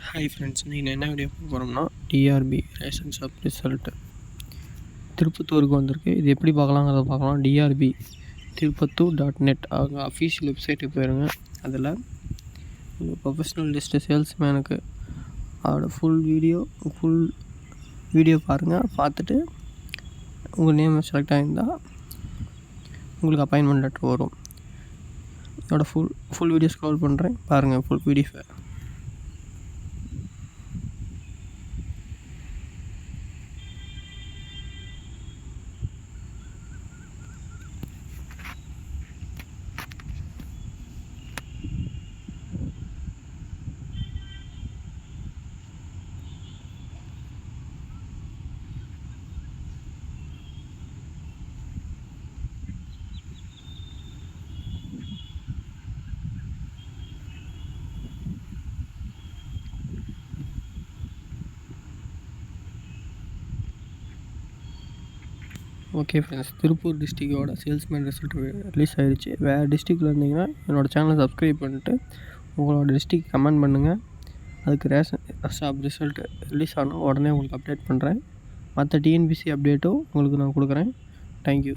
Hi friends, நீங்கள் என்ன video பார்க்க போகிறோம்னா டிஆர்பி ரேஷன் ஷாப் ரிசல்ட்டு திருப்பத்தூருக்கு வந்திருக்கு. இது எப்படி பார்க்கலாங்கிறத பார்க்கலாம். டிஆர்பி திருப்பத்தூர்.net அவங்க அஃபீஷியல் வெப்சைட்டுக்கு போயிருங்க. அதில் உங்கள் ப்ரொஃபஷ்னல் லிஸ்ட்டு சேல்ஸ்மேனுக்கு அதோட ஃபுல் வீடியோ பாருங்கள். பார்த்துட்டு உங்கள் நேம் செலக்ட் ஆகியிருந்தால் உங்களுக்கு அப்பாயின்மெண்ட் லெட்டர் வரும். இதோட ஃபுல் வீடியோ ஸ்க்ரோல் பண்ணுறேன், பாருங்கள் full PDF. Okay friends, Tiruppur டிஸ்ட்ரிக்டோட சேல்ஸ்மேன் ரிசல்ட் ரிலீஸ் ஆகிடுச்சு. வேறு டிஸ்ட்ரிக்டில் இருந்தீங்கன்னா என்னோடய சேனலை சப்ஸ்கிரைப் பண்ணிட்டு உங்களோட டிஸ்ட்ரிக்ட் கமெண்ட் பண்ணுங்கள். அதுக்கு ரேஷன் ஷாப் ரிசல்ட் ரிலீஸ் ஆனால் உடனே உங்களுக்கு அப்டேட் பண்ணுறேன். மற்ற டிஎன்பிசி அப்டேட்டும் உங்களுக்கு நான் கொடுக்குறேன். தேங்க்யூ.